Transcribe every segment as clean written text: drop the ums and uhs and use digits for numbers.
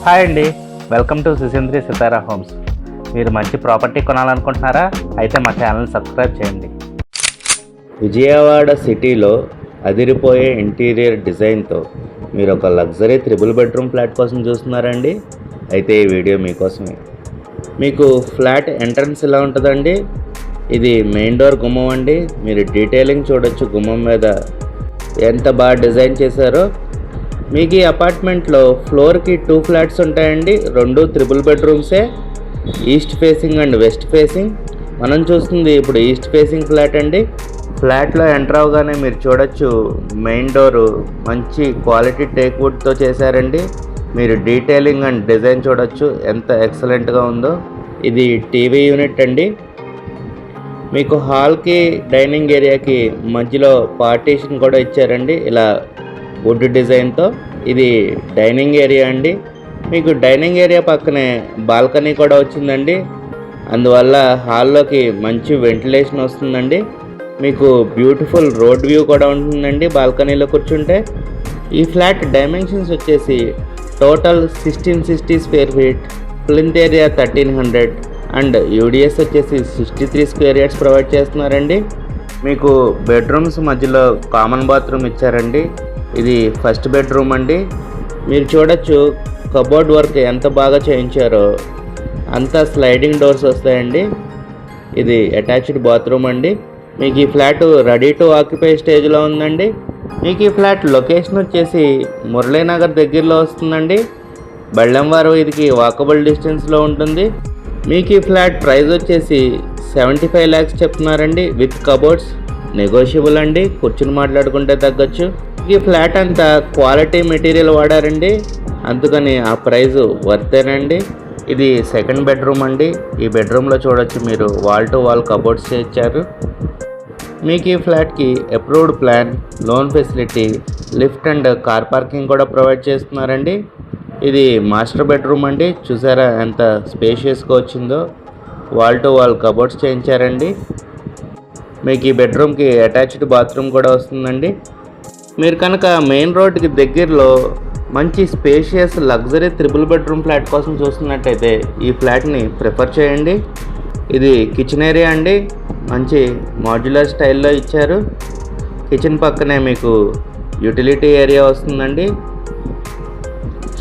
Hi అండి, welcome to సుసింద్రి Sitara homes. మీరు మంచి ప్రాపర్టీ కొనాలనుకుంటున్నారా? అయితే మా ఛానల్ సబ్స్క్రైబ్ చేయండి. విజయవాడ సిటీలో అదిరిపోయే ఇంటీరియర్ డిజైన్తో మీరు ఒక లగ్జరీ 3 బెడ్రూమ్ ఫ్లాట్ కోసం చూస్తున్నారండి? అయితే ఈ వీడియో మీకోసమే. మీకు ఫ్లాట్ ఎంట్రన్స్ ఇలా ఉంటుందండి. ఇది మెయిన్ డోర్ గుమ్మం అండి. మీరు డీటెయిలింగ్ చూడొచ్చు గుమ్మం మీద ఎంత బాగా డిజైన్ చేశారో. మీకు ఈ అపార్ట్మెంట్లో ఫ్లోర్కి 2 ఫ్లాట్స్ ఉంటాయండి. 2 3 బెడ్రూమ్సే, east facing and west facing. మనం చూస్తుంది ఇప్పుడు ఈస్ట్ ఫేసింగ్ ఫ్లాట్ అండి. ఫ్లాట్లో ఎంటర్ అవగానే మీరు చూడొచ్చు మెయిన్ డోరు మంచి క్వాలిటీ టేక్ వుడ్తో చేశారండి. మీరు డీటెయిలింగ్ అండ్ డిజైన్ చూడొచ్చు ఎంత ఎక్సలెంట్గా ఉందో. ఇది టీవీ యూనిట్ అండి. మీకు హాల్కి డైనింగ్ ఏరియాకి మధ్యలో పార్టీషన్ కూడా ఇచ్చారండి ఇలా వుడ్ డిజైన్తో. ఇది డైనింగ్ ఏరియా అండి. మీకు డైనింగ్ ఏరియా పక్కనే బాల్కనీ కూడా వచ్చిందండి. అందువల్ల హాల్లోకి మంచి వెంటిలేషన్ వస్తుందండి. మీకు బ్యూటిఫుల్ రోడ్ వ్యూ కూడా ఉంటుందండి బాల్కనీలో కూర్చుంటే. ఈ ఫ్లాట్ డైమెన్షన్స్ వచ్చేసి total 1660 square feet, plinth area 1300 and UDS వచ్చేసి 63 స్క్వేర్ యార్డ్స్ ప్రొవైడ్ చేస్తున్నారండి. మీకు బెడ్రూమ్స్ మధ్యలో కామన్ బాత్రూమ్ ఇచ్చారండి. ఇది ఫస్ట్ బెడ్రూమ్ అండి. మీరు చూడొచ్చు కబోర్డ్ వర్క్ ఎంత బాగా చేయించారో. అంతా స్లైడింగ్ డోర్స్ వస్తాయండి. ఇది అటాచ్డ్ బాత్రూమ్ అండి. మీకు ఈ ఫ్లాట్ రెడీ టు ఆక్యుపై స్టేజ్లో ఉందండి. మీకు ఈ ఫ్లాట్ లొకేషన్ వచ్చేసి మురళీనగర్ దగ్గరలో వస్తుందండి. బళ్ళంవారు వీధికి వాకబుల్ డిస్టెన్స్లో ఉంటుంది. మీకు ఈ ఫ్లాట్ ప్రైస్ వచ్చేసి 75 lakhs చెప్తున్నారండి. విత్ కబోర్డ్స్ నెగోషియబుల్ అండి. కూర్చుని మాట్లాడుకుంటే తగ్గచ్చు. ఈ ఫ్లాట్ అంతా క్వాలిటీ మెటీరియల్ వాడారండి, అందుకని ఆ ప్రైజు వర్తేనండి. ఇది సెకండ్ బెడ్రూమ్ అండి. ఈ బెడ్రూమ్లో చూడొచ్చు మీరు వాల్ టు వాల్ కబోర్డ్స్ ఇచ్చారు. మీకు ఈ ఫ్లాట్కి approved plan, loan facility, lift and car parking కూడా ప్రొవైడ్ చేస్తున్నారండి. ఇది మాస్టర్ బెడ్రూమ్ అండి. చూసారా ఎంత స్పేషియస్గా వచ్చిందో. వాల్ టు వాల్ కబోర్డ్స్ చేయించారండి. మీకు ఈ బెడ్రూమ్కి అటాచ్డ్ బాత్రూమ్ కూడా వస్తుందండి. మీరు కనుక మెయిన్ రోడ్కి దగ్గరలో మంచి స్పేషియస్ లగ్జరీ 3 బెడ్రూమ్ ఫ్లాట్ కోసం చూస్తున్నట్టయితే ఈ ఫ్లాట్ని ప్రిఫర్ చేయండి. ఇది కిచెన్ ఏరియా అండి. మంచి మాడ్యులర్ స్టైల్లో ఇచ్చారు. కిచెన్ పక్కనే మీకు యూటిలిటీ ఏరియా వస్తుందండి.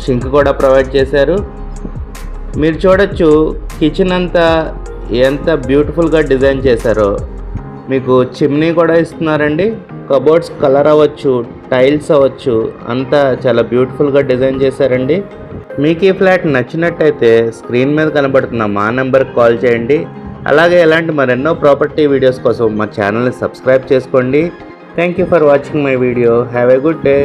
షింక్ కూడా ప్రొవైడ్ చేశారు. మీరు చూడొచ్చు కిచెన్ అంతా ఎంత బ్యూటిఫుల్గా డిజైన్ చేశారో. మీకు చిమ్నీ కూడా ఇస్తున్నారండి. కబోర్డ్స్ కలర్ అవ్వచ్చు, టైల్స్ అవ్వచ్చు, అంతా చాలా బ్యూటిఫుల్గా డిజైన్ చేశారండి. మీకు ఈ ఫ్లాట్ నచ్చినట్టయితే స్క్రీన్ మీద కనబడుతున్న మా నెంబర్కి కాల్ చేయండి. అలాగే ఇలాంటి మరెన్నో ప్రాపర్టీ వీడియోస్ కోసం మా ఛానల్ని సబ్స్క్రైబ్ చేసుకోండి. Thank you for watching my video. Have a good day.